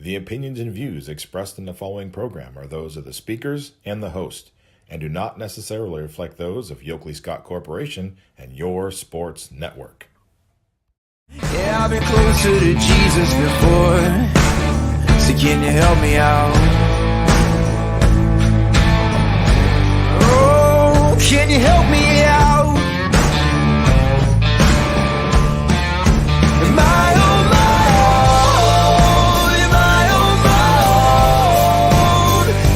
The opinions and views expressed in the following program are those of the speakers and the host, and do not necessarily reflect those of Yoakley Scott Corporation and your sports network. Yeah, I've been closer to Jesus before, so can you help me out? Oh, can you help me out? Am I on my own? Am I on my own?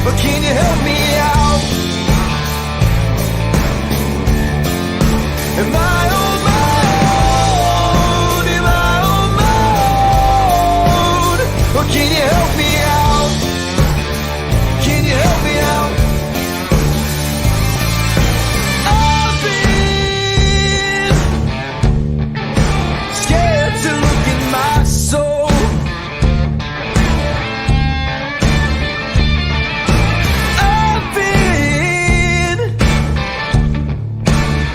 But can you help me out? Am I on my own? Am I on my own? Or can you help me out? Can you help me out? I've been scared to look in my soul. I've been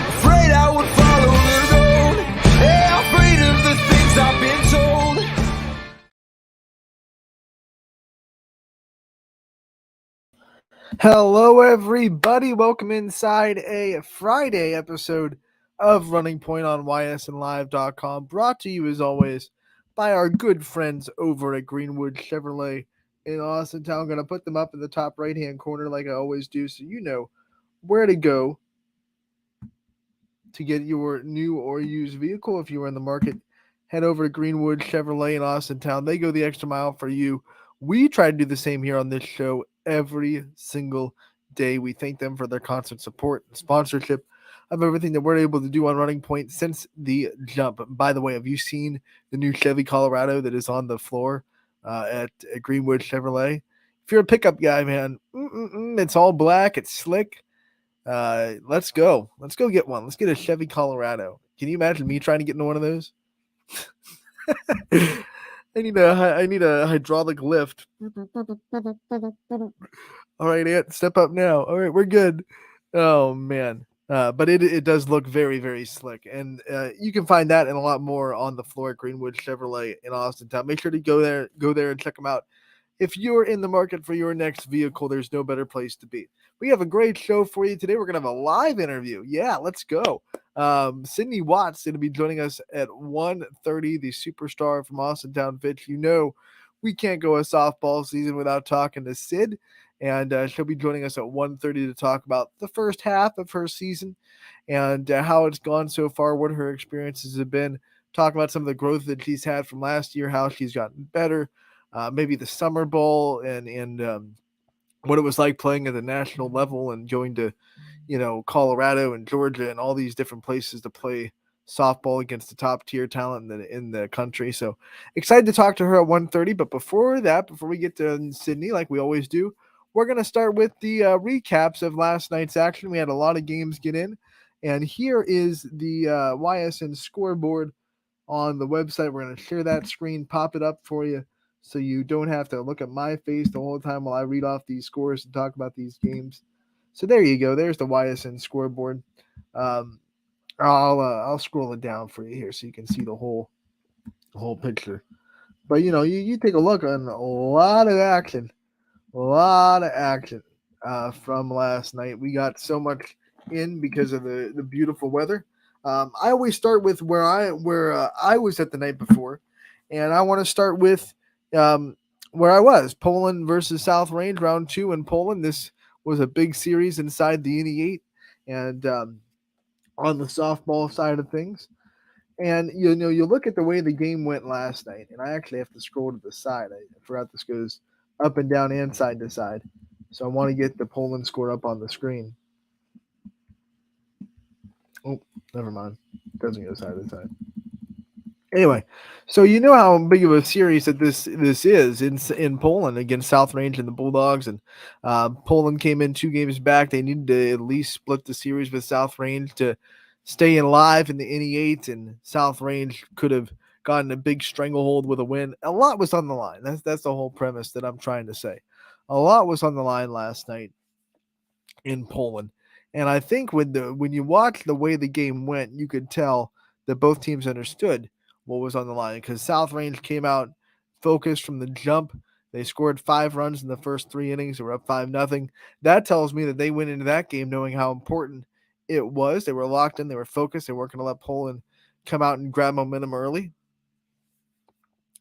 afraid I would follow the road. Yeah, afraid of the things I've been told. Hello, everybody. Welcome inside a Friday episode of Running Point on YSNLive.com, brought to you as always by our good friends over at Greenwood Chevrolet in Austin Town. I'm going to put them up in the top right-hand corner like I always do, so you know where to go to get your new or used vehicle. If you are in the market, head over to Greenwood Chevrolet in Austin Town. They go the extra mile for you. We try to do the same here on this show every single day. We thank them for their constant support and sponsorship of everything that we're able to do on Running Point since the jump. By the way, have you seen the new Chevy Colorado that is on the floor at Greenwood Chevrolet? If you're a pickup guy, man, it's all black. It's slick. Let's go get one. Let's get a Chevy Colorado. Can you imagine me trying to get into one of those? I need a hydraulic lift. All right, Ant, step up now. All right, we're good. Oh man. But it does look very, very slick. And you can find that and a lot more on the floor at Greenwood Chevrolet in Austin Town. Make sure to go there and check them out. If you're in the market for your next vehicle, there's no better place to be. We have a great show for you today. We're going to have a live interview. Yeah, let's go. Sydney Watts is going to be joining us at 1:30, the superstar from Austin Town Fitch. You know, we can't go a softball season without talking to Sid, and she'll be joining us at 1:30 to talk about the first half of her season and how it's gone so far, what her experiences have been, talk about some of the growth that she's had from last year, how she's gotten better, maybe the Summer Bowl and what it was like playing at the national level and going to, Colorado and Georgia and all these different places to play softball against the top tier talent in the country. So excited to talk to her at 1:30. But before we get to Sydney, like we always do, we're going to start with the recaps of last night's action. We had a lot of games get in, and here is the YSN scoreboard on the website. We're going to share that screen, pop it up for you, so you don't have to look at my face the whole time while I read off these scores and talk about these games. So there you go. There's the YSN scoreboard. I'll scroll it down for you here so you can see the whole picture. But you take a look on a lot of action from last night. We got so much in because of the beautiful weather. I always start with where I was at the night before, and I want to start with where I was. Poland versus South Range, round 2 in Poland. This was a big series inside the NE8 and on the softball side of things. And you look at the way the game went last night, and I actually have to scroll to the side. I forgot this goes up and down and side to side. So I want to get the Poland score up on the screen. Oh, never mind. It doesn't go side to side. Anyway, so you know how big of a series that this is in Poland against South Range and the Bulldogs, and Poland came in 2 games back. They needed to at least split the series with South Range to stay alive in the NE8, and South Range could have gotten a big stranglehold with a win. A lot was on the line. That's the whole premise that I'm trying to say. A lot was on the line last night in Poland, and I think when you watch the way the game went, you could tell that both teams understood what was on the line, because South Range came out focused from the jump. They scored 5 runs in the first 3 innings. They were up 5-0. That tells me that they went into that game knowing how important it was. They were locked in. They were focused. They weren't going to let Poland come out and grab momentum early.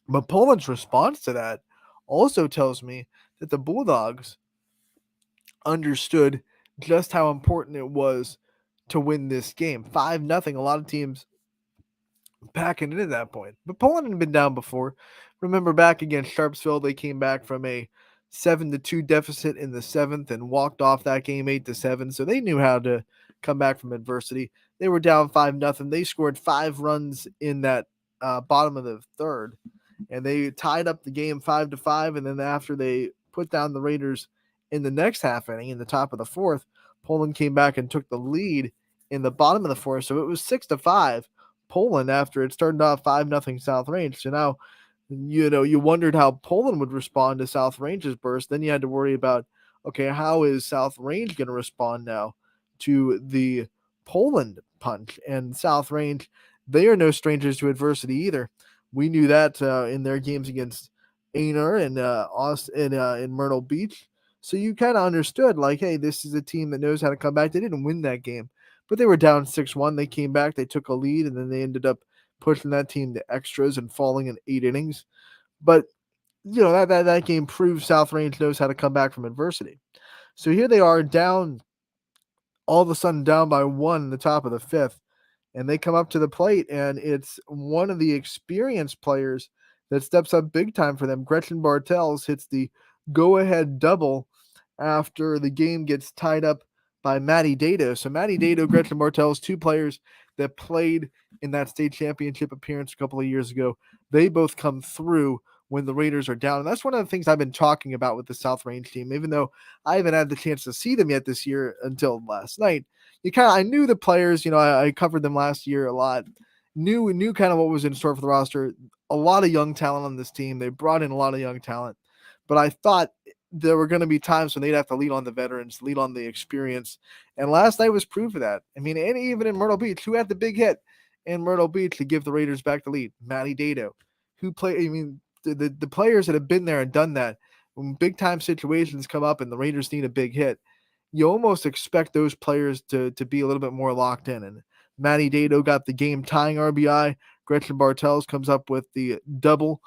But Poland's response to that also tells me that the Bulldogs understood just how important it was to win this game. 5-0. A lot of teams packing it at that point. But Poland had been down before. Remember back against Sharpsville, they came back from a 7-2 deficit in the 7th and walked off that game 8-7. So they knew how to come back from adversity. They were down 5-0. They scored 5 runs in that bottom of the 3rd, and they tied up the game 5-5. And then after they put down the Raiders in the next half inning, in the top of the 4th, Poland came back and took the lead in the bottom of the 4th. So it was 6-5. Poland after it started off 5-0 South Range. So now, you wondered how Poland would respond to South Range's burst. Then you had to worry about, okay, how is South Range going to respond now to the Poland punch? And South Range, they are no strangers to adversity either. We knew that in their games against Aner and Austin in Myrtle Beach. So you kind of understood, like, hey, this is a team that knows how to come back. They didn't win that game, but they were down 6-1. They came back, they took a lead, and then they ended up pushing that team to extras and falling in 8 innings. But, that game proves South Range knows how to come back from adversity. So here they are down, all of a sudden down by 1 in the top of the 5th. And they come up to the plate, and it's one of the experienced players that steps up big time for them. Gretchen Bartels hits the go-ahead double after the game gets tied up by Maddie Dado. So Maddie Dado, Gretchen Bartels, 2 players that played in that state championship appearance a couple of years ago. They both come through when the Raiders are down. And that's one of the things I've been talking about with the South Range team, even though I haven't had the chance to see them yet this year until last night. I knew the players, I covered them last year a lot, knew kind of what was in store for the roster. A lot of young talent on this team. They brought in a lot of young talent, but I thought there were going to be times when they'd have to lean on the veterans, lean on the experience. And last night was proof of that. I mean, and even in Myrtle Beach, who had the big hit in Myrtle Beach to give the Raiders back the lead? Maddie Dado, who played, the players that have been there and done that, when big time situations come up and the Raiders need a big hit, you almost expect those players to be a little bit more locked in. And Maddie Dado got the game tying RBI. Gretchen Bartels comes up with the double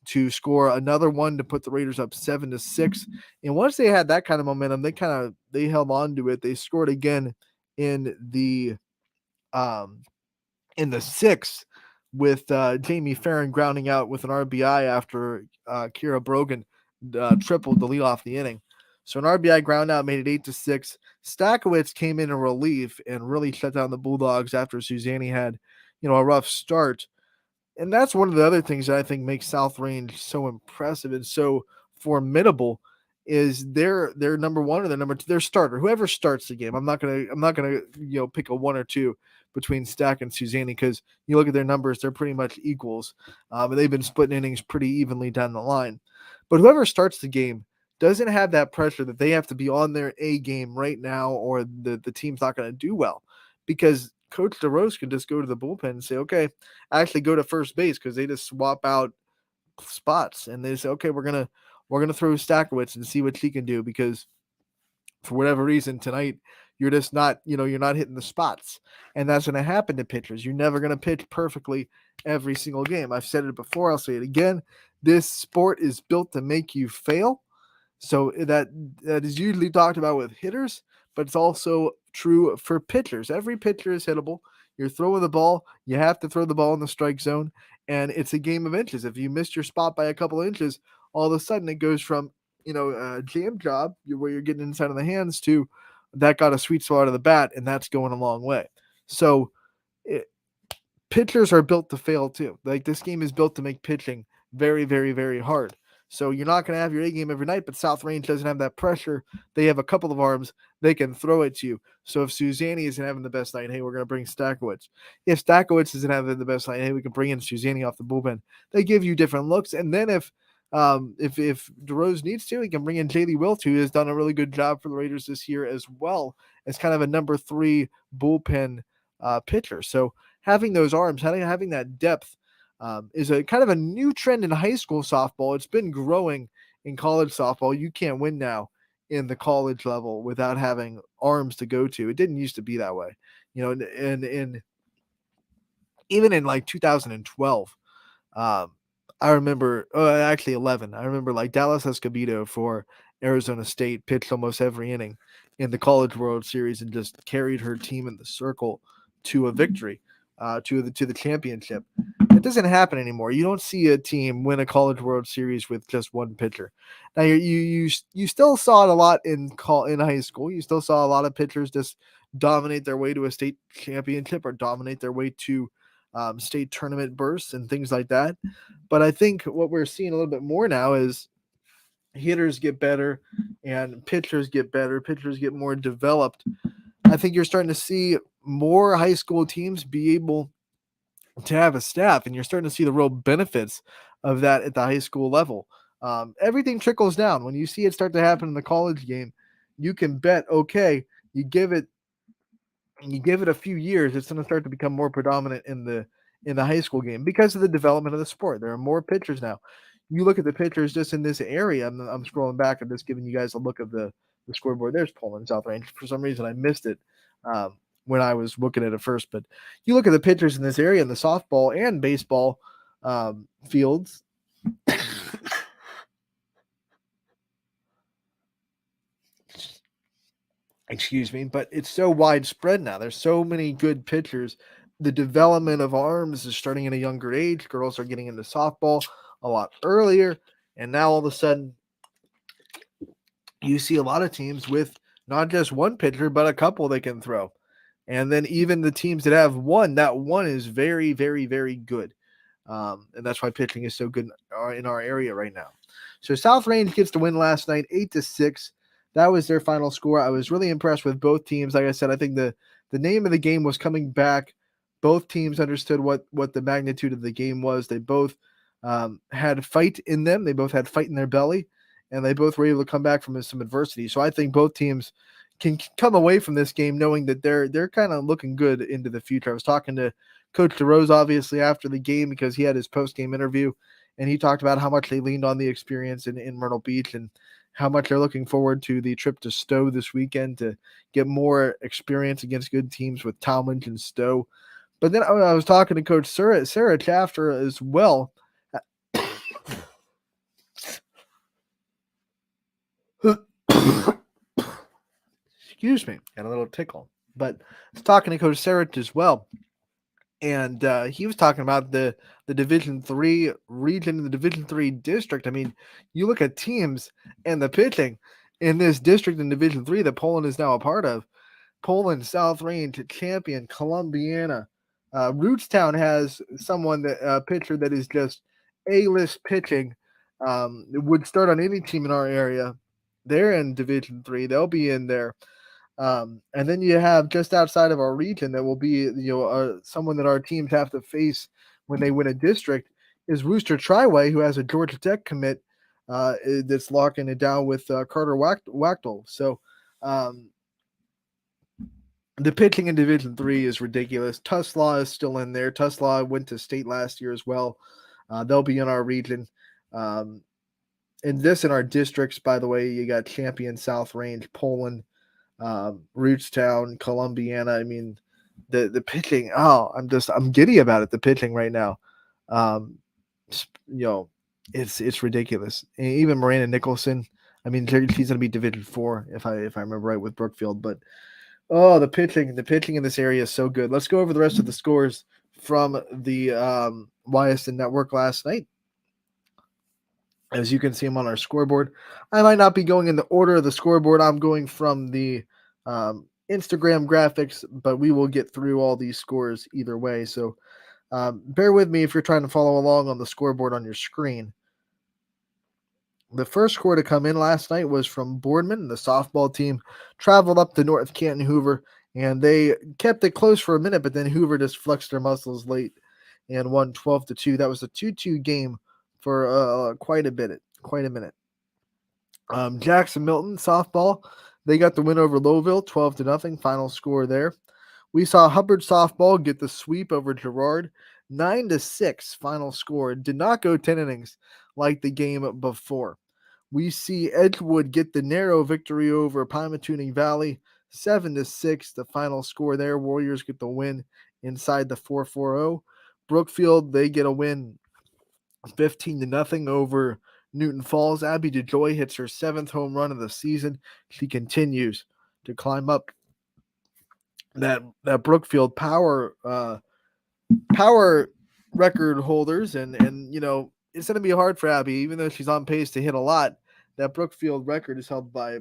to score another one to put the Raiders up 7-6. And once they had that kind of momentum, they held on to it. They scored again in the 6th with Jamie Farron grounding out with an RBI after Kira Brogan tripled to lead off the inning. So an RBI ground out made it 8-6. Stakowicz came in relief and really shut down the Bulldogs after Suzanne had, a rough start. And that's one of the other things that I think makes South Range so impressive and so formidable is their number 1 or their number 2, their starter, whoever starts the game. I'm not gonna pick a 1 or 2 between Stack and Suzanne, because you look at their numbers, they're pretty much equals. They've been splitting innings pretty evenly down the line. But whoever starts the game doesn't have that pressure that they have to be on their A game right now or the team's not going to do well, because Coach DeRose can just go to the bullpen and say, okay, actually go to first base, because they just swap out spots and they say, okay, we're gonna throw Stakowicz and see what she can do, because for whatever reason tonight you're just not, you're not hitting the spots. And that's going to happen to pitchers. You're never going to pitch perfectly every single game. I've said it before, I'll say it again. This sport is built to make you fail. So that is usually talked about with hitters, but it's also true for pitchers. Every pitcher is hittable. You're throwing the ball. You have to throw the ball in the strike zone, and it's a game of inches. If you missed your spot by a couple of inches, all of a sudden it goes from, a jam job where you're getting inside of the hands to that got a sweet spot of the bat, and that's going a long way. So pitchers are built to fail too. Like, this game is built to make pitching very, very, very hard. So you're not going to have your A game every night, but South Range doesn't have that pressure. They have a couple of arms. They can throw it to you. So if Suzanne isn't having the best night, hey, we're going to bring Stakowicz. If Stakowicz isn't having the best night, hey, we can bring in Suzanne off the bullpen. They give you different looks. And then if DeRose needs to, he can bring in Jaylee Wilt, who has done a really good job for the Raiders this year as well, as kind of a number 3 bullpen pitcher. So having those arms, having that depth, is a kind of a new trend in high school softball. It's been growing in college softball. You can't win now in the college level without having arms to go to. It didn't used to be that way, and even in like 2012, um, I remember, actually 11. I remember like Dallas Escobedo for Arizona State pitched almost every inning in the College World Series and just carried her team in the circle to a victory, to the championship. It doesn't happen anymore. You don't see a team win a College World Series with just one pitcher. Now you still saw it a lot in high school. You still saw a lot of pitchers just dominate their way to a state championship or dominate their way to state tournament bursts and things like that. But I think what we're seeing a little bit more now is hitters get better and pitchers get better. Pitchers get more developed. I think you're starting to see more high school teams be able to have a staff, and you're starting to see the real benefits of that at the high school level. Everything trickles down. When you see it start to happen in the college game, you can bet, okay, you give it a few years, it's going to start to become more predominant in the high school game because of the development of the sport. There are more pitchers now. You look at the pitchers just in this area. I'm scrolling back and just giving you guys a look of the scoreboard. There's Poland South Range. For some reason, I missed it when I was looking at it first. But you look at the pitchers in this area in the softball and baseball fields. Excuse me, but it's so widespread now. There's so many good pitchers. The development of arms is starting at a younger age. Girls are getting into softball a lot earlier. And now all of a sudden, you see a lot of teams with not just one pitcher, but a couple they can throw. And then even the teams that have one, that one is very, very, very good. And that's why pitching is so good in our area right now. So South Range gets the win last night, 8-6. That was their final score. I was really impressed with both teams. Like I said, I think the name of the game was coming back. Both teams understood what the magnitude of the game was. They both had fight in them. They both had fight in their belly, and they both were able to come back from some adversity. So I think both teams can come away from this game knowing that they're kind of looking good into the future. I was talking to Coach DeRose, obviously, after the game because he had his post-game interview, and he talked about how much they leaned on the experience in Myrtle Beach and how much they're looking forward to the trip to Stowe this weekend to get more experience against good teams with Talmadge and Stowe. But then I was talking to Coach Sarah Chafter as well. Excuse me, got a little tickle. But I was talking to Coach Sarah as well. And he was talking about the Division III region, the Division III district. I mean, you look at teams and the pitching in this district in Division III that Poland is now a part of. Poland, South Range, Champion, Columbiana. Rootstown has someone that pitcher that is just A-list pitching. Would start on any team in our area. They're in Division III. They'll be in there. And then you have just outside of our region that will be, someone that our teams have to face when they win a district is Rooster Triway, who has a Georgia Tech commit that's locking it down with Carter Wachtel. So the pitching in Division III is ridiculous. Tuslaw is still in there. Tuslaw went to state last year as well. They'll be in our region. And this in our districts, by the way, you got Champion, South Range, Poland, Rootstown, Columbiana. I mean, the pitching. Oh, I'm giddy about it. The pitching right now, it's ridiculous. And even Miranda Nicholson. I mean, she's going to be Division IV if I remember right with Brookfield. But the pitching in this area is so good. Let's go over the rest of the scores from the Ysn Network last night. As you can see them on our scoreboard. I might not be going in the order of the scoreboard. I'm going from the Instagram graphics, but we will get through all these scores either way. So bear with me if you're trying to follow along on the scoreboard on your screen. The first score to come in last night was from Boardman. The softball team traveled up to North Canton Hoover, and they kept it close for a minute, but then Hoover just flexed their muscles late and won 12-2. That was a 2-2 game for quite a minute. Jackson Milton softball, they got the win over Lowville, 12-0. Final score there. We saw Hubbard softball get the sweep over Girard, 9-6. Final score. Did not go 10 innings like the game before. We see Edgewood get the narrow victory over Pymatuning Valley, 7-6. The final score there. Warriors get the win inside the 4-4-0. Brookfield, they get a win 15-0 over Newton Falls. Abby DeJoy hits her 7th home run of the season. She continues to climb up that Brookfield power record holders, and it's going to be hard for Abby, even though she's on pace to hit a lot. That Brookfield record is held by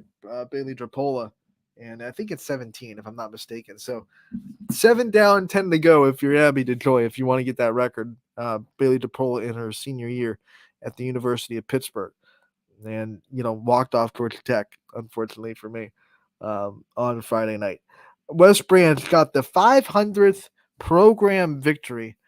Bailey Drapola, and I think it's 17 if I'm not mistaken. So 7 down, 10 to go if you're Abby DeJoy, if you want to get that record. Bailey Drapola in her senior year at the University of Pittsburgh, and walked off Georgia Tech, unfortunately for me, on Friday night. West Branch got the 500th program victory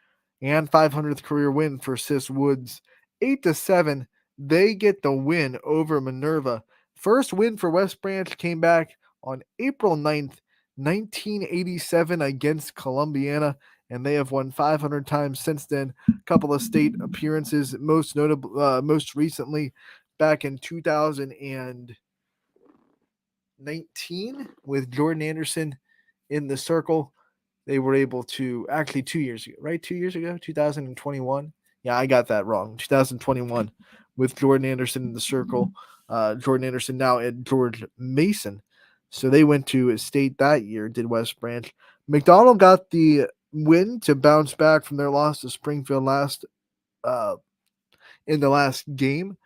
and 500th career win for Sis Woods, 8-7. They get the win over Minerva. First win for West Branch came back on April 9th, 1987 against Columbiana, and they have won 500 times since then. A couple of state appearances, most recently back in 2019 with Jordan Anderson in the circle. They were able to, actually 2 years ago, right? 2 years ago, 2021. Yeah, I got that wrong. 2021 with Jordan Anderson in the circle. Jordan Anderson now at George Mason. So they went to state that year, did West Branch. McDonald got the win to bounce back from their loss to Springfield in the last game.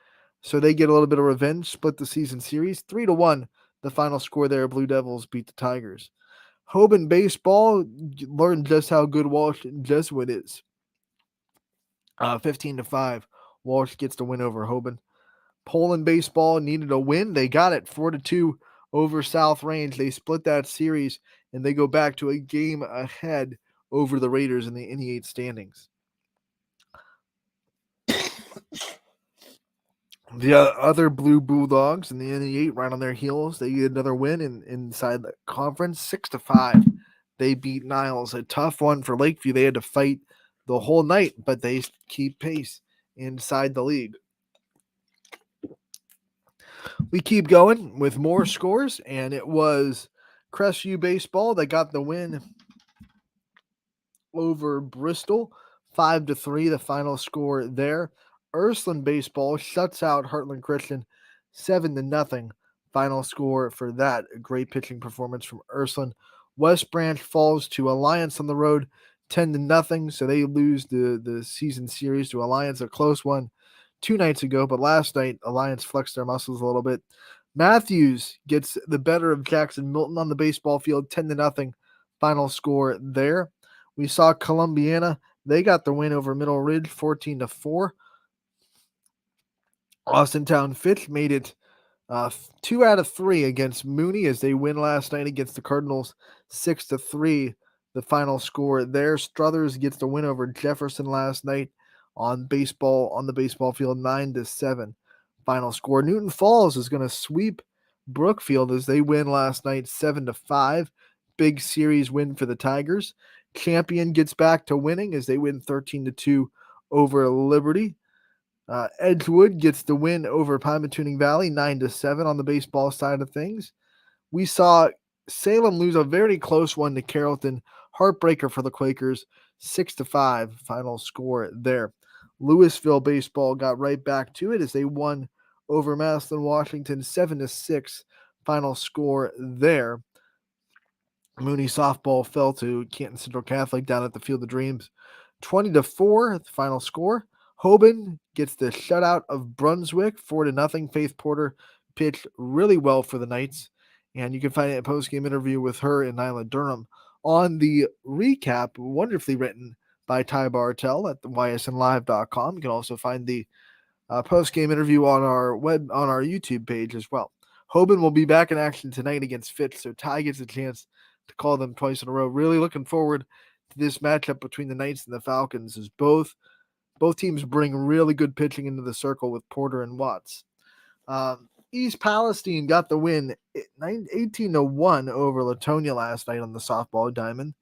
So they get a little bit of revenge, split the season series. 3-1, the final score there. Blue Devils beat the Tigers. Hoban baseball learned just how good Walsh Jesuit is. 15-5. Walsh gets the win over Hoban. Poland baseball needed a win. They got it 4-2 over South Range. They split that series, and they go back to a game ahead over the Raiders in the NE8 standings. The other Blue Bulldogs in the NE8 right on their heels. They get another win inside the conference, 6-5. They beat Niles, a tough one for Lakeview. They had to fight the whole night, but they keep pace inside the league. We keep going with more scores, and it was Crestview baseball that got the win over Bristol, 5-3, the final score there. Ursuline baseball shuts out Heartland Christian, 7-0, final score for that. A great pitching performance from Ursuline. West Branch falls to Alliance on the road, 10-0, so they lose the season series to Alliance, a close one 2 nights ago, but last night Alliance flexed their muscles a little bit. Matthews gets the better of Jackson Milton on the baseball field, 10-0, final score there. We saw Columbiana. They got the win over Middle Ridge, 14-4. Austintown Fitch made it 2 out of 3 against Mooney as they win last night against the Cardinals, 6-3. The final score there. Struthers gets the win over Jefferson last night on the baseball field, 9-7. Final score. Newton Falls is going to sweep Brookfield as they win last night, 7-5. Big series win for the Tigers. Champion gets back to winning as they win 13-2 over Liberty. Edgewood gets the win over Pymatuning Valley, 9-7 on the baseball side of things. We saw Salem lose a very close one to Carrollton. Heartbreaker for the Quakers, 6-5 final score there. Louisville baseball got right back to it as they won over Massillon, Washington, 7-6 final score there. Mooney softball fell to Canton Central Catholic down at the Field of Dreams, 20-4 the final score. Hoban gets the shutout of Brunswick, 4-0. Faith Porter pitched really well for the Knights, and you can find a post-game interview with her and Nyla Durham on the recap, wonderfully written by Ty Bartell at the ysnlive.com. You can also find the post-game interview on our YouTube page as well. Hoban will be back in action tonight against Fitch, so Ty gets a chance to call them twice in a row. Really looking forward to this matchup between the Knights and the Falcons, as both teams bring really good pitching into the circle with Porter and Watts. East Palestine got the win 18-1 over Latonia last night on the softball diamond.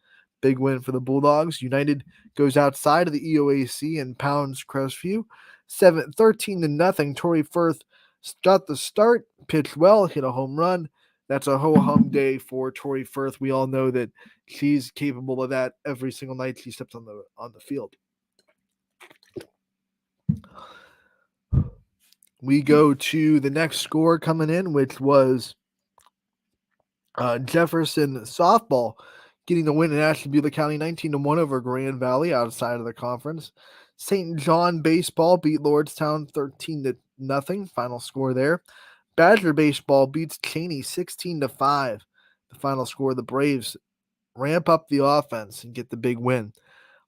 Big win for the Bulldogs. United goes outside of the EOAC and pounds Crestview. 13-0. Torrey Firth got the start, pitched well, hit a home run. That's a ho-hum day for Tori Firth. We all know that she's capable of that every single night she steps on the field. We go to the next score coming in, which was Jefferson softball getting the win in Ashtabula County 19-1 over Grand Valley outside of the conference. St. John baseball beat Lordstown 13-0. Final score there. Badger baseball beats Cheney 16-5. The final score. The Braves ramp up the offense and get the big win.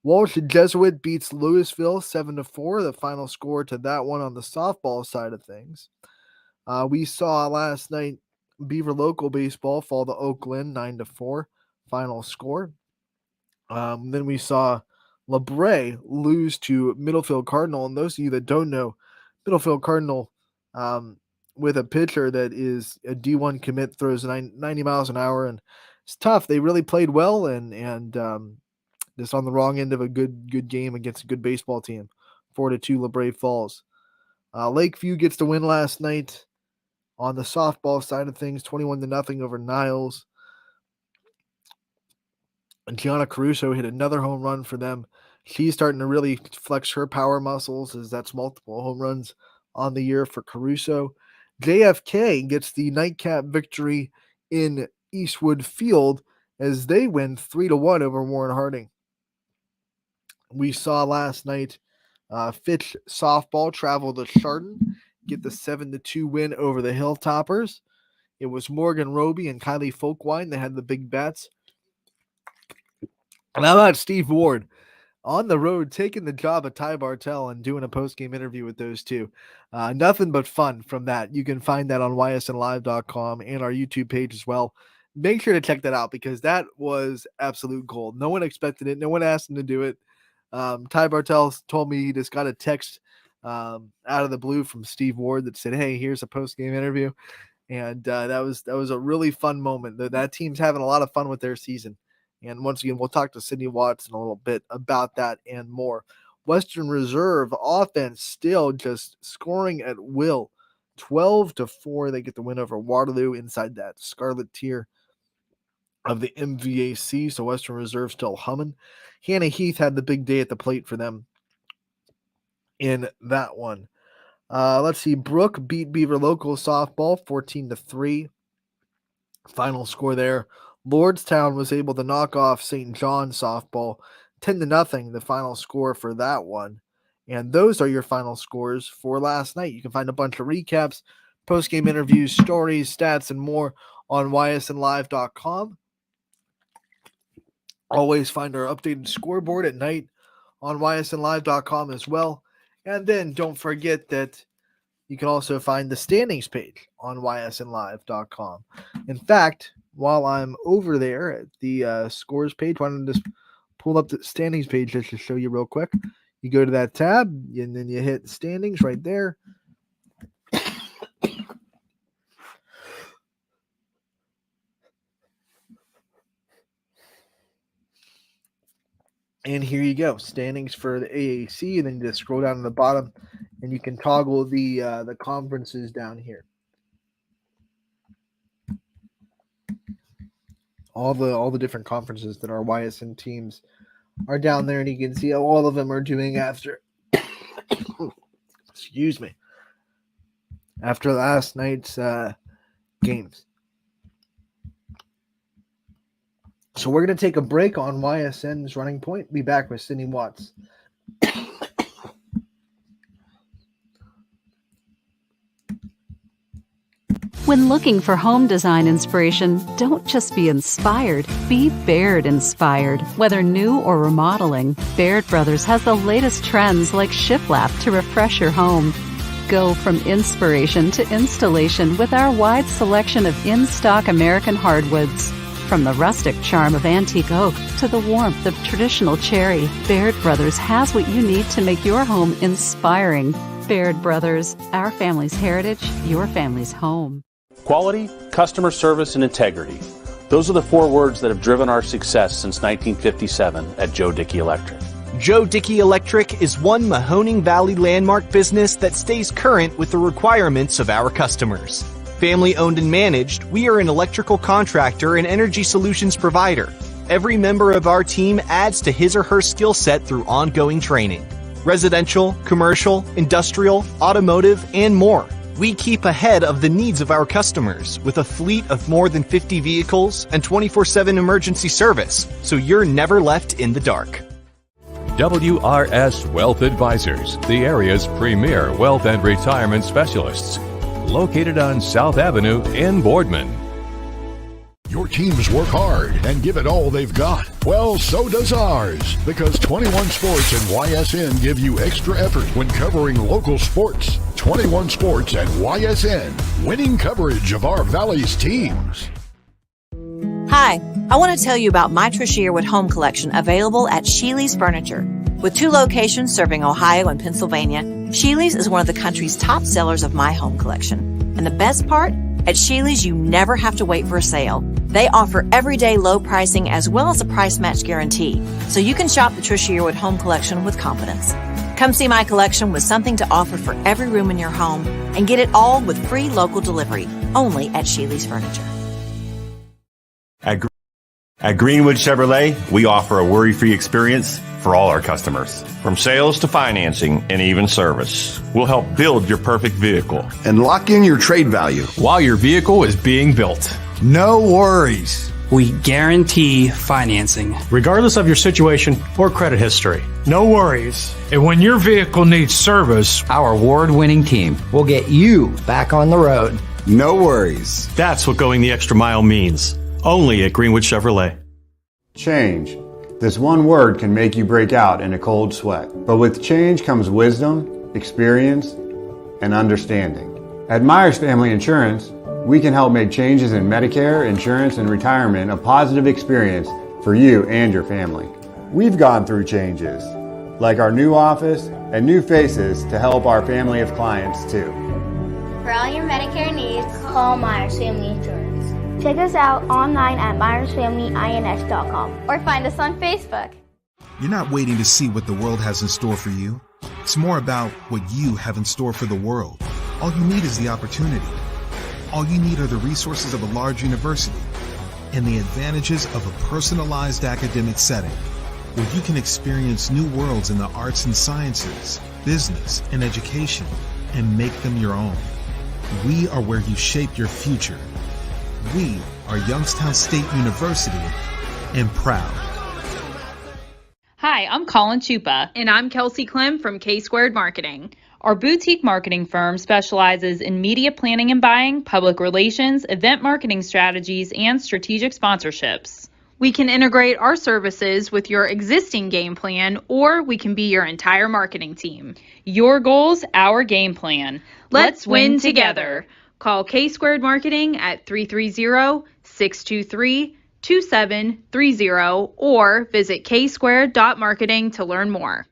Walsh Jesuit beats Louisville 7-4. The final score to that one on the softball side of things. We saw last night Beaver local baseball fall to Oakland 9-4. Final score. Then we saw LeBray lose to Middlefield Cardinal. And those of you that don't know, Middlefield Cardinal with a pitcher that is a D1 commit, throws 90 miles an hour, and it's tough. They really played well and just on the wrong end of a good game against a good baseball team. 4-2 LeBray falls. Lakeview gets the win last night on the softball side of things, 21-0 over Niles. And Gianna Caruso hit another home run for them. She's starting to really flex her power muscles, as that's multiple home runs on the year for Caruso. JFK gets the nightcap victory in Eastwood Field as they win 3-1 over Warren Harding. We saw last night Fitch softball travel to Chardon, get the 7-2 win over the Hilltoppers. It was Morgan Roby and Kylie Folkwine that had the big bats. And how about Steve Ward on the road taking the job of Ty Bartell and doing a post-game interview with those two? Nothing but fun from that. You can find that on ysnlive.com and our YouTube page as well. Make sure to check that out because that was absolute gold. No one expected it. No one asked him to do it. Ty Bartell told me he just got a text out of the blue from Steve Ward that said, "Hey, here's a post-game interview." And that was a really fun moment. That team's having a lot of fun with their season. And once again, we'll talk to Sydney Watts in a little bit about that and more. Western Reserve offense still just scoring at will. 12-4, they get the win over Waterloo inside that scarlet tier of the MVAC. So Western Reserve still humming. Hannah Heath had the big day at the plate for them in that one. Let's see. Brook beat Beaver Local softball 14-3. Final score there. Lordstown was able to knock off St. John softball 10-0, the final score for that one. And those are your final scores for last night. You can find a bunch of recaps, post-game interviews, stories, stats, and more on ysnlive.com. Always find our updated scoreboard at night on ysnlive.com as well. And then don't forget that you can also find the standings page on ysnlive.com. In fact, while I'm over there at the scores page, why don't I just pull up the standings page just to show you real quick. You go to that tab, and then you hit standings right there. And here you go, standings for the AAC, and then you just scroll down to the bottom, and you can toggle the conferences down here. All the different conferences that our YSN teams are down there, and you can see how all of them are doing after excuse me, after last night's games. So we're going to take a break on YSN's Running Point. Be back with Sydney Watts. When looking for home design inspiration, don't just be inspired, be Baird inspired. Whether new or remodeling, Baird Brothers has the latest trends like shiplap to refresh your home. Go from inspiration to installation with our wide selection of in-stock American hardwoods. From the rustic charm of antique oak to the warmth of traditional cherry, Baird Brothers has what you need to make your home inspiring. Baird Brothers, our family's heritage, your family's home. Quality, customer service, and integrity. Those are the four words that have driven our success since 1957 at Joe Dickey Electric. Joe Dickey Electric is one Mahoning Valley landmark business that stays current with the requirements of our customers. Family owned and managed, we are an electrical contractor and energy solutions provider. Every member of our team adds to his or her skill set through ongoing training. Residential, commercial, industrial, automotive, and more. We keep ahead of the needs of our customers with a fleet of more than 50 vehicles and 24/7 emergency service, so you're never left in the dark. WRS Wealth Advisors, the area's premier wealth and retirement specialists. Located on South Avenue in Boardman. Your teams work hard and give it all they've got. Well, so does ours, because 21 Sports and YSN give you extra effort when covering local sports. 21 Sports and YSN, winning coverage of our Valley's teams. Hi, I want to tell you about my Trish Yearwood home collection available at Sheely's Furniture. With 2 locations serving Ohio and Pennsylvania, Sheely's is one of the country's top sellers of my home collection. And the best part? At Sheely's, you never have to wait for a sale. They offer everyday low pricing as well as a price match guarantee, so you can shop the Trish Yearwood home collection with confidence. Come see my collection with something to offer for every room in your home and get it all with free local delivery, only at Sheely's Furniture. At Greenwood Chevrolet, we offer a worry-free experience for all our customers. From sales to financing and even service, we'll help build your perfect vehicle and lock in your trade value while your vehicle is being built. No worries. We guarantee financing, regardless of your situation or credit history. No worries. And when your vehicle needs service, our award-winning team will get you back on the road. No worries. That's what going the extra mile means. Only at Greenwood Chevrolet. Change. This one word can make you break out in a cold sweat. But with change comes wisdom, experience, and understanding. At Myers Family Insurance, we can help make changes in Medicare, insurance, and retirement a positive experience for you and your family. We've gone through changes, like our new office and new faces to help our family of clients too. For all your Medicare needs, call Myers Family Insurance. Check us out online at MyersFamilyINS.com or find us on Facebook. You're not waiting to see what the world has in store for you. It's more about what you have in store for the world. All you need is the opportunity. All you need are the resources of a large university and the advantages of a personalized academic setting where you can experience new worlds in the arts and sciences, business, and education and make them your own. We are where you shape your future. We are Youngstown State University and proud. Hi, I'm Colin Chupa. And I'm Kelsey Clem from K-Squared Marketing. Our boutique marketing firm specializes in media planning and buying, public relations, event marketing strategies, and strategic sponsorships. We can integrate our services with your existing game plan, or we can be your entire marketing team. Your goals, our game plan. Let's win together. Call K-Squared Marketing at 330-623-2730 or visit ksquared.marketing to learn more.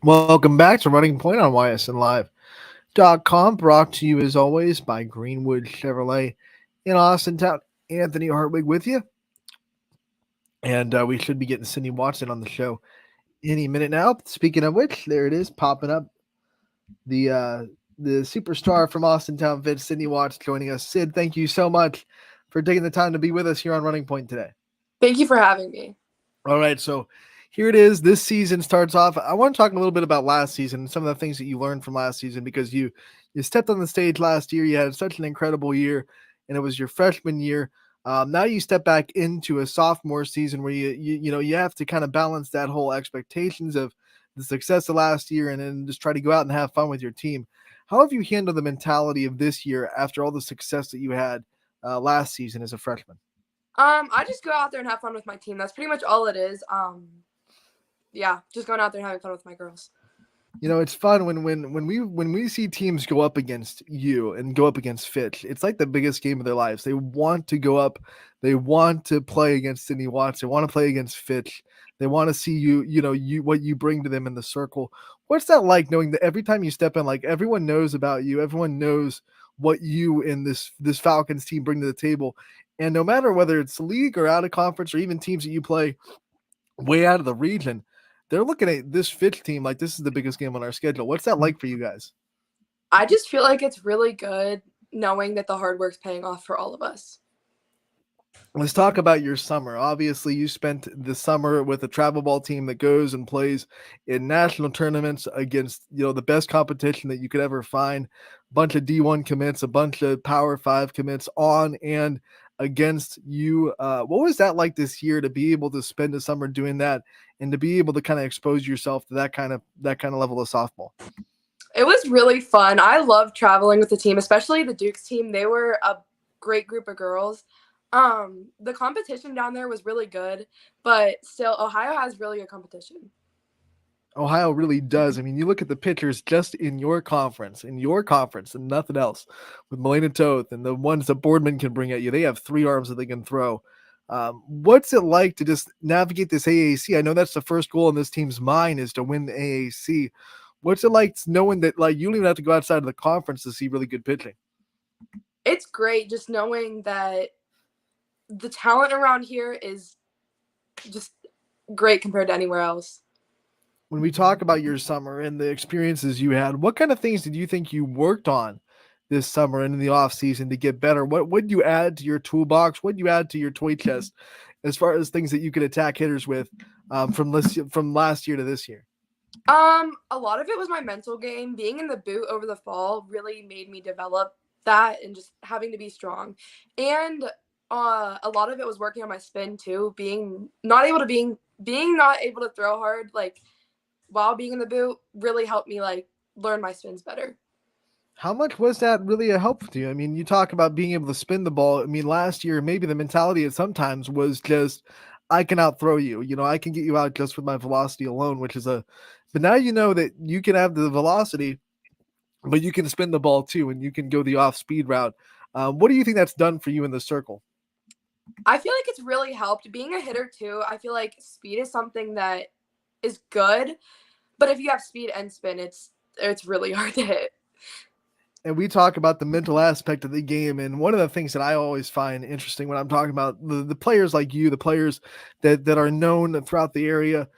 Welcome back to Running Point on ysnlive.com, brought to you as always by Greenwood Chevrolet in Austintown. Anthony Hartwig with you. And we should be getting Cindy Watson on the show any minute now. Speaking of which, there it is, popping up. The superstar from Austintown, Vince, Sydney Watts, joining us. Sid, thank you so much for taking the time to be with us here on Running Point today. Thank you for having me. All right, so here it is. This season starts off. I want to talk a little bit about last season and some of the things that you learned from last season, because you stepped on the stage last year. You had such an incredible year, and it was your freshman year. Now you step back into a sophomore season where you have to kind of balance that whole expectations of the success of last year and then just try to go out and have fun with your team. How have you handled the mentality of this year after all the success that you had last season as a freshman? I just go out there and have fun with my team. That's pretty much all it is. Just going out there and having fun with my girls. You know, it's fun when we see teams go up against you and go up against Fitch. It's like the biggest game of their lives. They want to go up. They want to play against Sydney Watts. They want to play against Fitch. They want to see what you bring to them in the circle. What's that like, knowing that every time you step in, like, everyone knows about you, everyone knows what you and this Falcons team bring to the table, and no matter whether it's league or out of conference or even teams that you play way out of the region, they're looking at this Fitch team like this is the biggest game on our schedule. What's that like for you guys? I just feel like it's really good knowing that the hard work's paying off for all of us. Let's talk about your summer. Obviously, you spent the summer with a travel ball team that goes and plays in national tournaments against, the best competition that you could ever find. A bunch of D1 commits, a bunch of Power 5 commits on and against you. What was that like this year to be able to spend the summer doing that and to be able to kind of expose yourself to that kind of level of softball? It was really fun. I loved traveling with the team, especially the Dukes team. They were a great group of girls. The competition down there was really good, but still Ohio has really good competition. Ohio really does. I mean, you look at the pitchers just in your conference, and nothing else. With Melena Toth and the ones that Boardman can bring at you, they have 3 arms that they can throw. What's it like to just navigate this AAC? I know that's the first goal in this team's mind is to win the AAC. What's it like knowing that you don't even have to go outside of the conference to see really good pitching? It's great just knowing that the talent around here is just great compared to anywhere else. When we talk about your summer and the experiences you had, what kind of things did you think you worked on this summer and in the off season to get better? What would you add to your toolbox? What would you add to your toy chest as far as things that you could attack hitters with from last year to this year? A lot of it was my mental game. Being in the boot over the fall really made me develop that and just having to be strong. And a lot of it was working on my spin too. Being not able to throw hard while being in the boot really helped me learn my spins better. How much was that really a help to you? I mean, you talk about being able to spin the ball. I mean, last year, maybe the mentality at sometimes was just, I can outthrow you. I can get you out just with my velocity alone, but now you know that you can have the velocity, but you can spin the ball too, and you can go the off speed route. What do you think that's done for you in the circle? I feel like it's really helped being a hitter too. I feel like speed is something that is good, but if you have speed and spin, it's really hard to hit. And we talk about the mental aspect of the game. And one of the things that I always find interesting when I'm talking about the players like you, the players that are known throughout the area,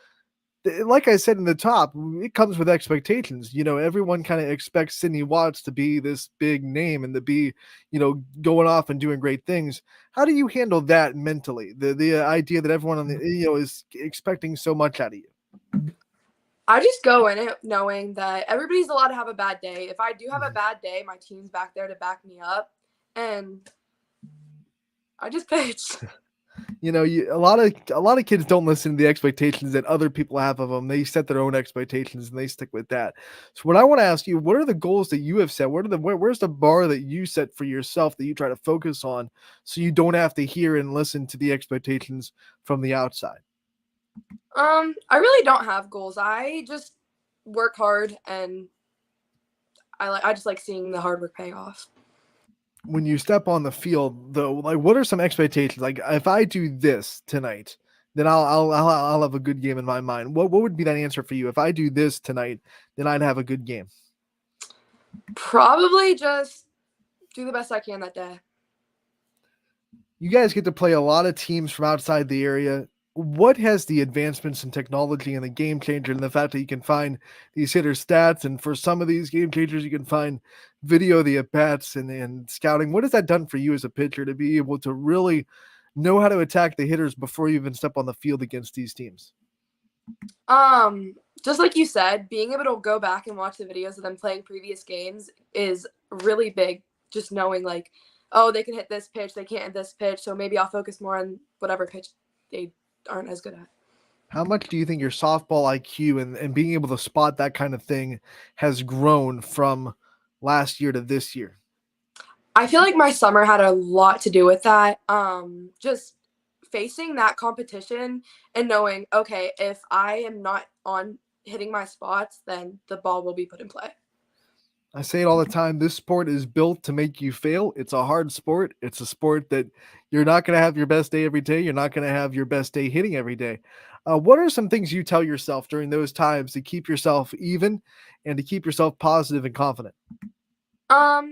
like I said in the top, it comes with expectations. Everyone kind of expects Sydney Watts to be this big name and to be, going off and doing great things. How do you handle that mentally? The idea that everyone on the, is expecting so much out of you. I just go in it knowing that everybody's allowed to have a bad day. If I do have a bad day, my team's back there to back me up, and I just pitch. A lot of kids don't listen to the expectations that other people have of them. They set their own expectations and they stick with that. So what I want to ask you, what are the goals that you have set? Where's the bar that you set for yourself that you try to focus on so you don't have to hear and listen to the expectations from the outside? I really don't have goals. I just work hard, and I just like seeing the hard work pay off. When you step on the field, though, what are some expectations? Like, if I do this tonight, then I'll have a good game in my mind. What would be that answer for you? If I do this tonight, then I'd have a good game. Probably just do the best I can that day. You guys get to play a lot of teams from outside the area. What has the advancements in technology and the game changer and the fact that you can find these hitter stats, and for some of these game changers, you can find video of the at-bats and scouting. What has that done for you as a pitcher to be able to really know how to attack the hitters before you even step on the field against these teams? Just like you said, being able to go back and watch the videos of them playing previous games is really big. Just knowing they can hit this pitch, they can't hit this pitch, so maybe I'll focus more on whatever pitch they aren't as good at. How much do you think your softball IQ and being able to spot that kind of thing has grown from last year to this year? I feel like my summer had a lot to do with that. Just facing that competition and knowing, okay, if I am not on hitting my spots, then the ball will be put in play. I say it all the time. This sport is built to make you fail. It's a hard sport. It's a sport that you're not going to have your best day every day. You're not going to have your best day hitting every day. What are some things you tell yourself during those times to keep yourself even and to keep yourself positive and confident?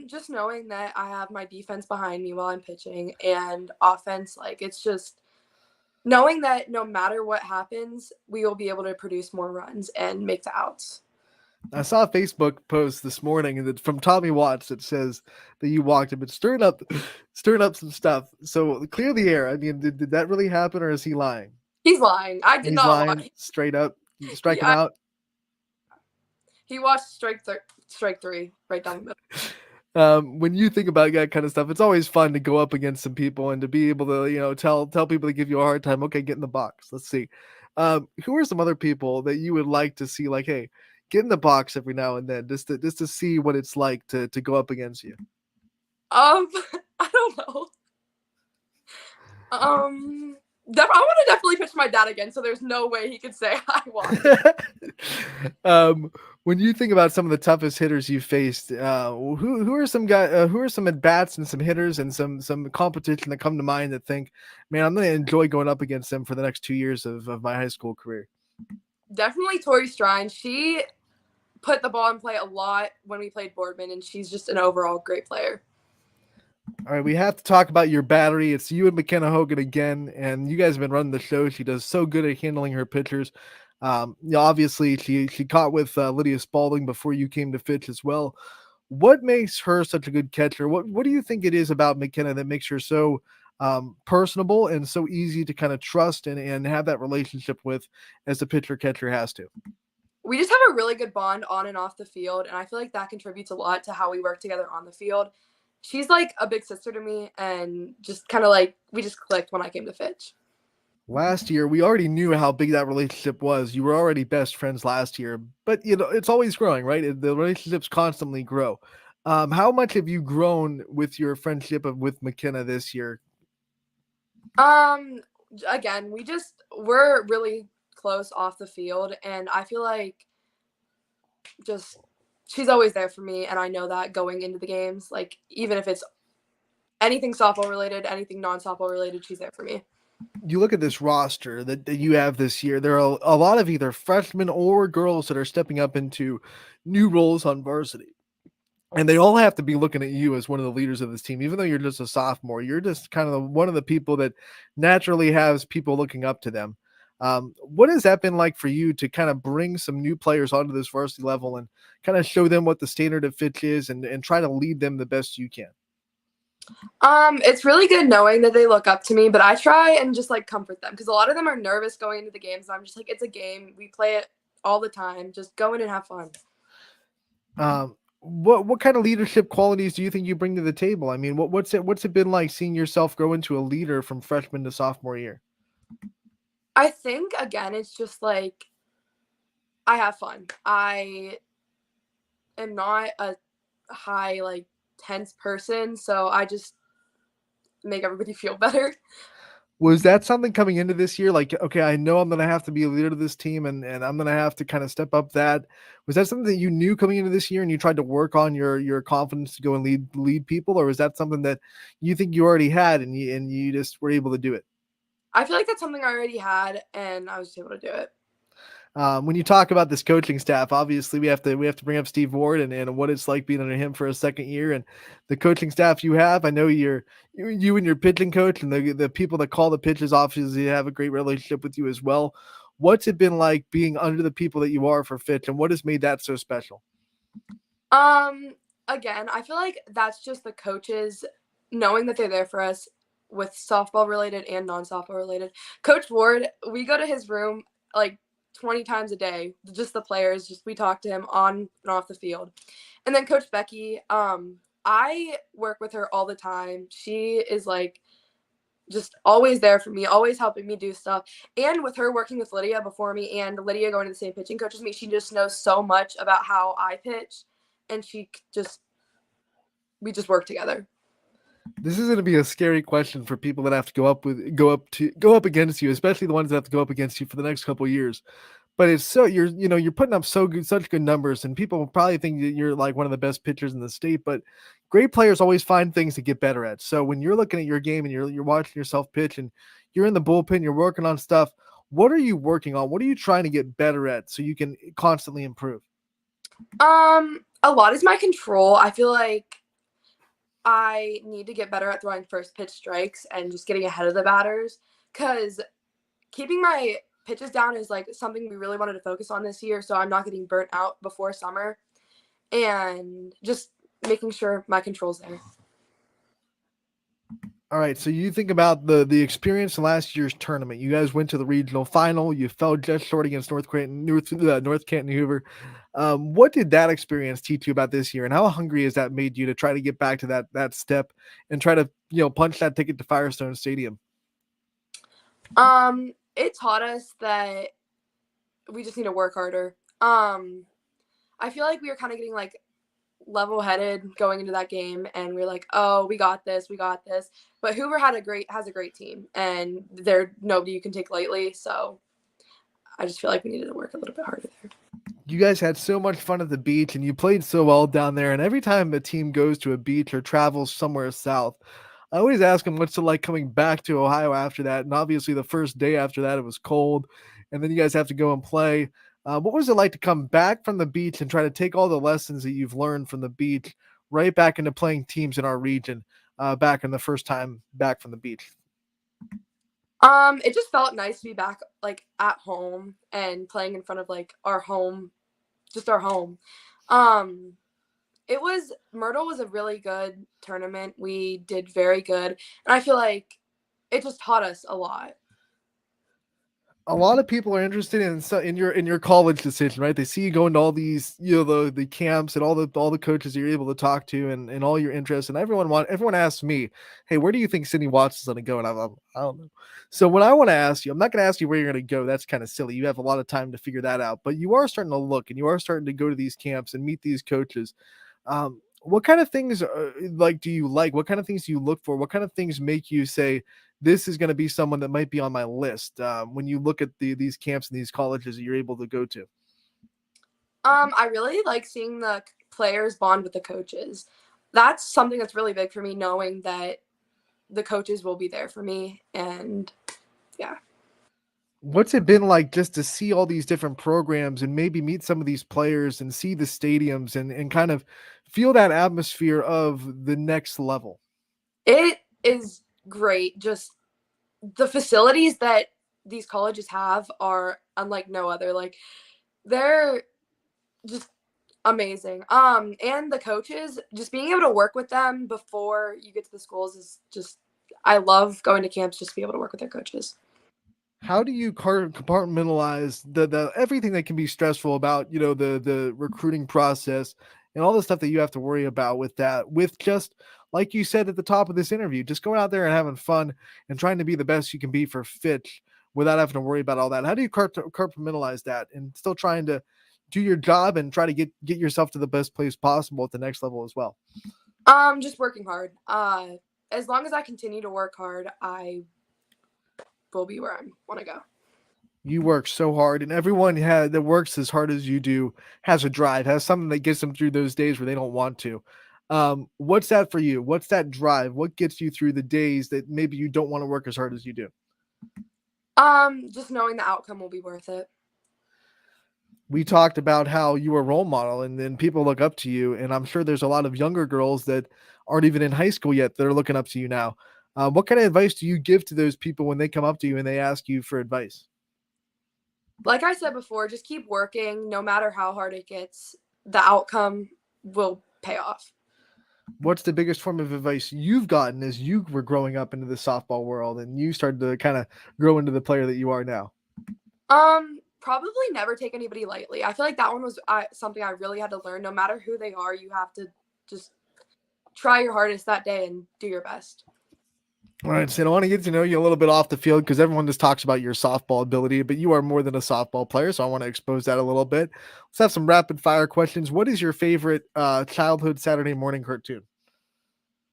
Just knowing that I have my defense behind me while I'm pitching, and offense, it's just knowing that no matter what happens, we will be able to produce more runs and make the outs. I saw a Facebook post this morning that from Tommy Watts that says that you walked him and stirring up some stuff. So clear the air. I mean, did that really happen, or is he lying? He's lying. I did He's not lying watch. straight up. You strike him Yeah, out. he watched strike 3 right down the middle. When you think about that kind of stuff, it's always fun to go up against some people and to be able to, tell people to give you a hard time. Okay, get in the box. Let's see. Who are some other people that you would like to see? Like, hey, get in the box every now and then, just to see what it's like to go up against you. I don't know. I want to definitely pitch my dad again, so there's no way he could say I won. When you think about some of the toughest hitters you faced, who are some guys? Who are some at bats and some hitters and some competition that come to mind that think, man, I'm going to enjoy going up against them for the next 2 years of my high school career? Definitely Tori Strine. She put the ball in play a lot when we played Boardman, and she's just an overall great player. All right, we have to talk about your battery. It's you and McKenna Hogan again, and you guys have been running the show. She does so good at handling her pitchers. Obviously, she caught with Lydia Spalding before you came to Fitch as well. What makes her such a good catcher? What do you think it is about McKenna that makes her so personable and so easy to kind of trust and have that relationship with as a pitcher catcher has to? We just have a really good bond on and off the field, and I feel like that contributes a lot to how we work together on the field. She's like a big sister to me, and just kind of like we just clicked when I came to Fitch. Last year, we already knew how big that relationship was. You were already best friends last year, but it's always growing, right? The relationships constantly grow. How much have you grown with your friendship with McKenna this year? Again, we're really close off the field, and I feel like just she's always there for me, and I know that going into the games, like even if it's anything softball related, anything non-softball related, she's there for me. You look at this roster that you have this year, there are a lot of either freshmen or girls that are stepping up into new roles on varsity. And they all have to be looking at you as one of the leaders of this team. Even though you're just a sophomore, you're just kind of one of the people that naturally has people looking up to them. What has that been like for you to kind of bring some new players onto this varsity level and kind of show them what the standard of Fitch is and try to lead them the best you can? It's really good knowing that they look up to me, but I try and just like comfort them because a lot of them are nervous going into the games. And I'm just like, it's a game. We play it all the time. Just go in and have fun. What kind of leadership qualities do you think you bring to the table? I mean, what's it been like seeing yourself grow into a leader from freshman to sophomore year? I think again, it's just like I have fun. I am not a high like tense person, so I just make everybody feel better. Was that something coming into this year? Like, okay, I know I'm going to have to be a leader to this team and I'm going to have to kind of step up that. Was that something that you knew coming into this year and you tried to work on your confidence to go and lead people? Or was that something that you think you already had and you just were able to do it? I feel like that's something I already had and I was able to do it. When you talk about this coaching staff, obviously we have to bring up Steve Ward and what it's like being under him for a second year and the coaching staff you have. I know you and your pitching coach and the people that call the pitches obviously have a great relationship with you as well. What's it been like being under the people that you are for Fitch, and what has made that so special? Again, I feel like that's just the coaches knowing that they're there for us with softball related and non-softball related. Coach Ward, we go to his room like 20 times a day, just the players, just we talk to him on and off the field. And then Coach Becky, I work with her all the time. She is like just always there for me, always helping me do stuff. And with her working with Lydia before me and Lydia going to the same pitching coach as me, she just knows so much about how I pitch, and we just work together. This is going to be a scary question for people that have to go up against you, especially the ones that have to go up against you for the next couple of years. But it's so you're putting up such good numbers, and people will probably think that you're like one of the best pitchers in the state. But great players always find things to get better at. So when you're looking at your game and you're watching yourself pitch, and you're in the bullpen, you're working on stuff. What are you working on? What are you trying to get better at so you can constantly improve? A lot is my control. I feel like I need to get better at throwing first pitch strikes and just getting ahead of the batters, because keeping my pitches down is like something we really wanted to focus on this year, so I'm not getting burnt out before summer, and just making sure my control's there. All right, so you think about the experience in last year's tournament. You guys went to the regional final. You fell just short against North Canton Hoover. What did that experience teach you about this year, and how hungry has that made you to try to get back to that step and try to punch that ticket to Firestone Stadium? It taught us that we just need to work harder. I feel like we were kind of getting like level-headed going into that game, and we're like, oh, we got this, but Hoover has a great team, and they're nobody you can take lightly, so I just feel like we needed to work a little bit harder there. You guys had so much fun at the beach, and you played so well down there, and every time a team goes to a beach or travels somewhere south, I always ask them what's it like coming back to Ohio after that. And obviously the first day after that, it was cold, and then you guys have to go and play. What was it like to come back from the beach and try to take all the lessons that you've learned from the beach right back into playing teams in our region back in the first time back from the beach? It just felt nice to be back like at home and playing in front of like our home. Myrtle was a really good tournament. We did very good, and I feel like it just taught us a lot. A lot of people are interested in your college decision, right? They see you going to all these, the camps and all the coaches you're able to talk to and all your interests. And everyone asks me, hey, where do you think Sydney Watson's going to go? And I don't know. So when I want to ask you, I'm not going to ask you where you're going to go. That's kind of silly. You have a lot of time to figure that out, but you are starting to look and you are starting to go to these camps and meet these coaches. What kind of things do you like? What kind of things do you look for? What kind of things make you say, this is going to be someone that might be on my list when you look at these camps and these colleges that you're able to go to? I really like seeing the players bond with the coaches. That's something that's really big for me, knowing that the coaches will be there for me. And yeah. What's it been like just to see all these different programs and maybe meet some of these players and see the stadiums and kind of feel that atmosphere of the next level? It is great. Just the facilities that these colleges have are unlike no other. Like, they're just amazing. And the coaches, just being able to work with them before you get to the schools is just, I love going to camps just to be able to work with their coaches. How do you compartmentalize the everything that can be stressful about, the recruiting process and all the stuff that you have to worry about with that, with just like you said at the top of this interview, just going out there and having fun and trying to be the best you can be for Fitch without having to worry about all that? How do you compartmentalize that and still trying to do your job and try to get yourself to the best place possible at the next level as well? Just working hard. As long as I continue to work hard, I will be where I want to go. You work so hard, and everyone that works as hard as you do has a drive, has something that gets them through those days where they don't want to. What's that for you? What's that drive? What gets you through the days that maybe you don't want to work as hard as you do? Just knowing the outcome will be worth it. We talked about how you were a role model and then people look up to you. And I'm sure there's a lot of younger girls that aren't even in high school yet that are looking up to you now. What kind of advice do you give to those people when they come up to you and they ask you for advice? Like I said before, just keep working. No matter how hard it gets, the outcome will pay off. What's the biggest form of advice you've gotten as you were growing up into the softball world and you started to kind of grow into the player that you are now? Probably never take anybody lightly. I feel like that one was something I really had to learn. No matter who they are, you have to just try your hardest that day and do your best. All right, Sid, I want to get to know you a little bit off the field because everyone just talks about your softball ability, but you are more than a softball player, so I want to expose that a little bit. Let's have some rapid fire questions. What is your favorite childhood Saturday morning cartoon?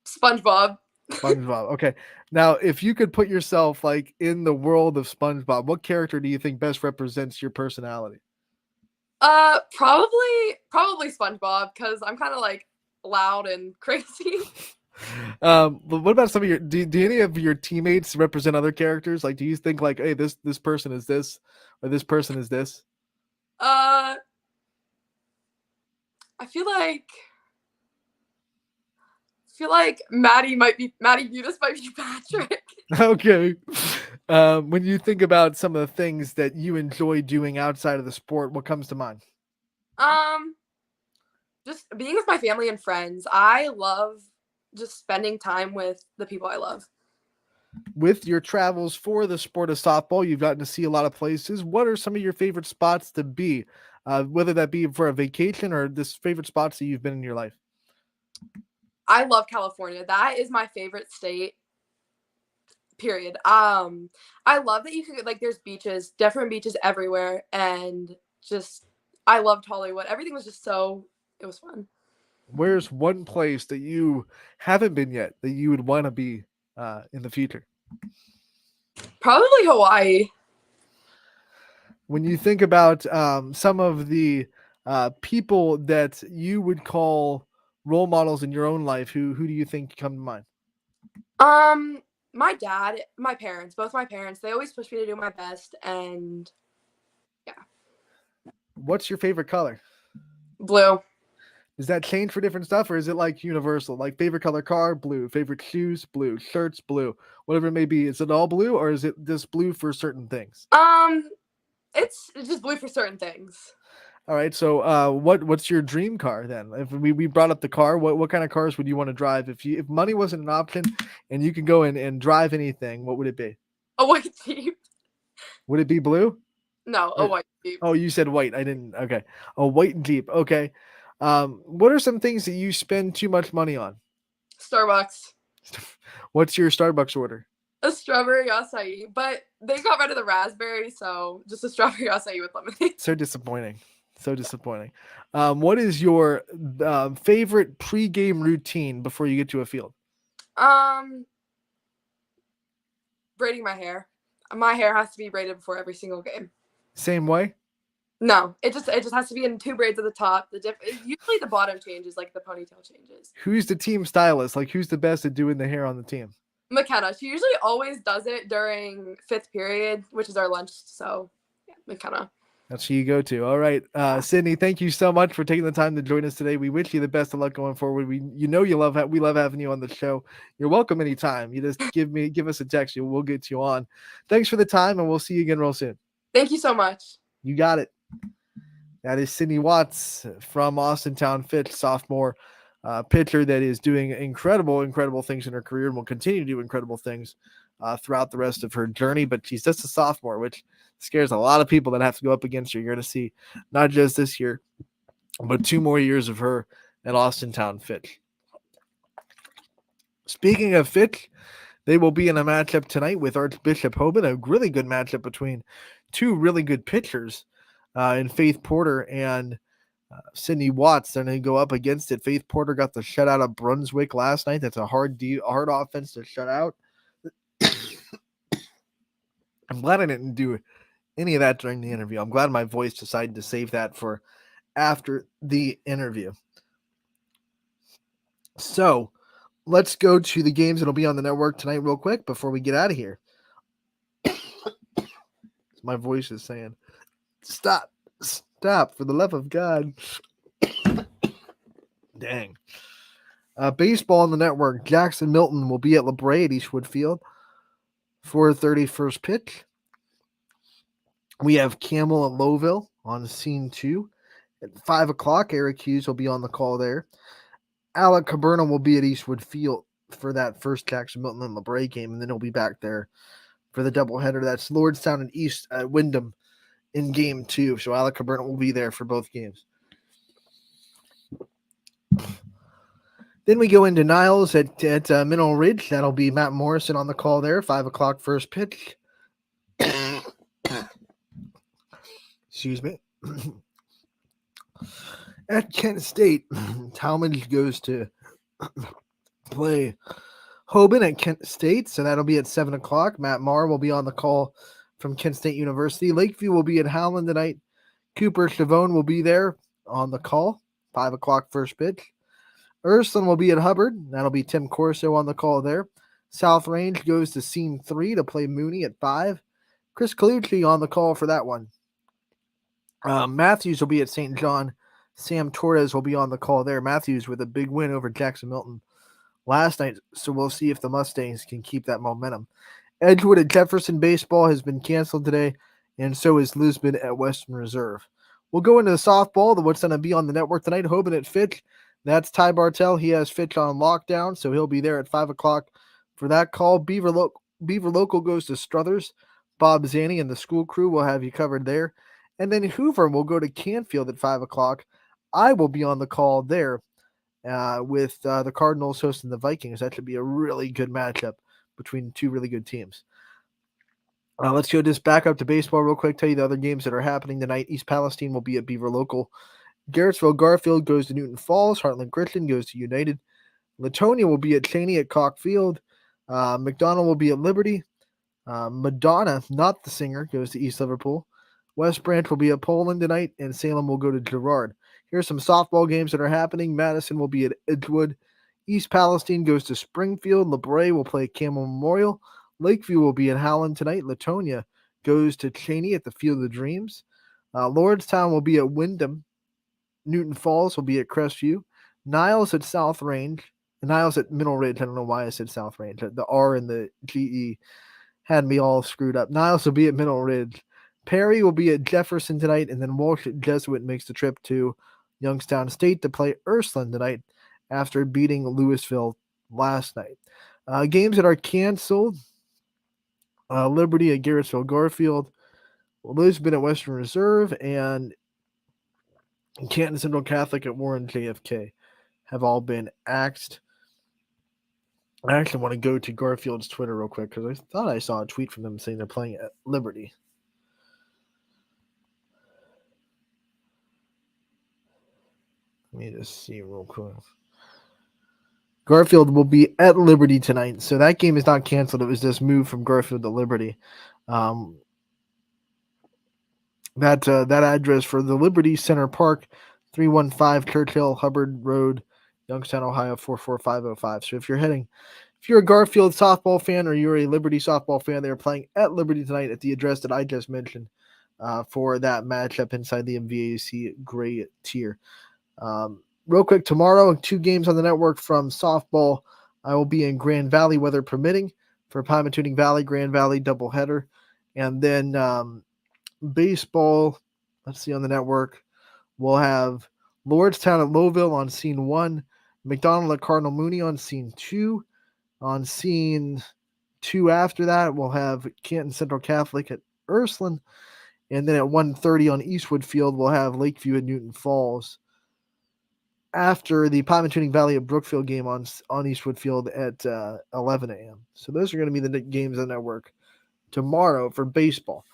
SpongeBob. SpongeBob. Okay. Now, if you could put yourself like in the world of SpongeBob, what character do you think best represents your personality? Probably SpongeBob, because I'm kind of like loud and crazy. But what about some of your do any of your teammates represent other characters? Like, do you think like, hey, this person is this or this person is this? I feel like Maddie Butis might be Patrick. Okay. When you think about some of the things that you enjoy doing outside of the sport, what comes to mind? Just being with my family and friends. I love just spending time with the people I love. With your travels for the sport of softball, you've gotten to see a lot of places. What are some of your favorite spots to be, whether that be for a vacation or this favorite spots that you've been in your life? I love California. That is my favorite state. Period. I love that you can like there's beaches, different beaches everywhere, and just I loved Hollywood. Everything was just it was fun. Where's one place that you haven't been yet that you would want to be in the future? Probably Hawaii. When you think about some of the people that you would call role models in your own life, who do you think come to mind? My dad, my parents, both my parents, they always push me to do my best, and yeah. What's your favorite color? Blue. Does that change for different stuff, or is it like universal? Like favorite color car, blue. Favorite shoes, blue. Shirts, blue. Whatever it may be. Is it all blue, or is it just blue for certain things? It's just blue for certain things. All right. So, what's your dream car then? If we brought up the car, what kind of cars would you want to drive if money wasn't an option and you could go in and drive anything? What would it be? A white Jeep. Would it be blue? No, a white Jeep. Oh, you said white. I didn't. Okay. A white Jeep. Okay. What are some things that you spend too much money on? Starbucks. What's your Starbucks order? A strawberry acai, but they got rid of the raspberry, so just a strawberry acai with lemonade. So disappointing. So disappointing. What is your favorite pregame routine before you get to a field? Braiding my hair. My hair has to be braided before every single game. Same way? No, it just has to be in two braids at the top. Usually the bottom changes, like the ponytail changes. Who's the team stylist? Like, who's the best at doing the hair on the team? McKenna. She usually always does it during fifth period, which is our lunch. So, yeah, McKenna. That's who you go to. All right. Sydney, thank you so much for taking the time to join us today. We wish you the best of luck going forward. We love having you on the show. You're welcome anytime. You just give us a text. We'll get you on. Thanks for the time, and we'll see you again real soon. Thank you so much. You got it. That is Sydney Watts from Austintown Fitch, sophomore pitcher that is doing incredible things in her career and will continue to do incredible things throughout the rest of her journey. But she's just a sophomore, which scares a lot of people that have to go up against her. You're going to see not just this year, but 2 more years of her at Austintown Fitch. Speaking of Fitch, they will be in a matchup tonight with Archbishop Hoban, a really good matchup between 2 really good pitchers in Faith Porter and Sydney Watts. They're going to go up against it. Faith Porter got the shutout of Brunswick last night. That's a hard offense to shut out. I'm glad I didn't do any of that during the interview. I'm glad my voice decided to save that for after the interview. So let's go to the games that'll be on the network tonight real quick before we get out of here. My voice is saying, stop, for the love of God. Dang. Baseball on the network. Jackson Milton will be at LeBray at Eastwood Field. 4:30 first pitch. We have Camel at Lowville on scene 2. At 5 o'clock, Eric Hughes will be on the call there. Alec Caberna will be at Eastwood Field for that first Jackson Milton and LeBray game, and then he'll be back there for the doubleheader. That's Lordstown and East at Wyndham in game 2. So Alec Caberna will be there for both games. Then we go into Niles at Mineral Ridge. That'll be Matt Morrison on the call there. 5 o'clock first pitch. Excuse me. At Kent State, Talmadge goes to play Hoban at Kent State. So that'll be at 7 o'clock. Matt Marr will be on the call from Kent State University. Lakeview will be at Howland tonight. Cooper Chavone will be there on the call. 5 o'clock first pitch. Ursuline will be at Hubbard. That'll be Tim Corso on the call there. South Range goes to scene 3 to play Mooney at 5. Chris Colucci on the call for that one. Matthews will be at St. John. Sam Torres will be on the call there. Matthews with a big win over Jackson Milton last night, so we'll see if the Mustangs can keep that momentum. Edgewood at Jefferson baseball has been canceled today, and so is Lisbon at Western Reserve. We'll go into the softball, the what's going to be on the network tonight. Hoban at Fitch. That's Ty Bartell. He has Fitch on lockdown, so he'll be there at 5 o'clock for that call. Beaver Local goes to Struthers. Bob Zanny and the school crew will have you covered there. And then Hoover will go to Canfield at 5 o'clock. I will be on the call there with the Cardinals hosting the Vikings. That should be a really good matchup between two really good teams. Let's go just back up to baseball real quick. Tell you the other games that are happening tonight. East Palestine will be at Beaver Local. Garrettsville Garfield goes to Newton Falls. Heartland Christian goes to United. Latonia will be at Cheney at Cock Field. McDonald will be at Liberty. Madonna, not the singer, goes to East Liverpool. West Branch will be at Poland tonight, and Salem will go to Girard. Here's some softball games that are happening. Madison will be at Edgewood. East Palestine goes to Springfield. LeBray will play Campbell Memorial. Lakeview will be in Howland tonight. Latonia goes to Cheney at the Field of Dreams. Lordstown will be at Wyndham. Newton Falls will be at Crestview. Niles at South Range. Niles at Middle Ridge. I don't know why I said South Range. The R and the GE had me all screwed up. Niles will be at Middle Ridge. Perry will be at Jefferson tonight, and then Walsh at Jesuit makes the trip to Youngstown State to play Ursuline tonight after beating Louisville last night. Games that are canceled. Liberty at Garrettsville Garfield. Lisbon at Western Reserve, and Canton Central Catholic at Warren JFK have all been axed. I actually want to go to Garfield's Twitter real quick because I thought I saw a tweet from them saying they're playing at Liberty. Let me just see real quick. Garfield will be at Liberty tonight, so that game is not canceled. It was just moved from Garfield to Liberty. That address for the Liberty Center Park, 315 Churchill Hubbard Road, Youngstown, Ohio, 44505. So if you're a Garfield softball fan or you're a Liberty softball fan, they're playing at Liberty tonight at the address that I just mentioned for that matchup inside the MVAC gray tier. Real quick, tomorrow, 2 games on the network from softball. I will be in Grand Valley, weather permitting, for Pymatuning Valley, Grand Valley doubleheader. And then baseball, let's see, on the network, we'll have Lordstown at Lowville on scene 1, McDonald at Cardinal Mooney on scene 2. On scene 2 after that, we'll have Canton Central Catholic at Ursuline. And then at 1:30 on Eastwood Field, we'll have Lakeview at Newton Falls. After the Pymatuning Valley at Brookfield game on Eastwood Field at 11 a.m. So those are going to be the games on the network tomorrow for baseball.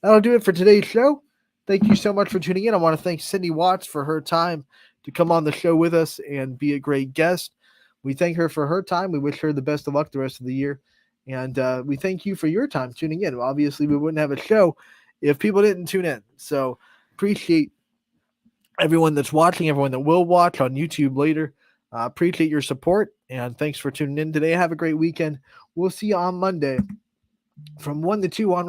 That'll do it for today's show. Thank you so much for tuning in. I want to thank Sydney Watts for her time to come on the show with us and be a great guest. We thank her for her time. We wish her the best of luck the rest of the year. And we thank you for your time tuning in. Obviously, we wouldn't have a show if people didn't tune in. So appreciate everyone that's watching, everyone that will watch on YouTube later. Appreciate your support, and thanks for tuning in today. Have a great weekend. We'll see you on Monday from 1 to 2 on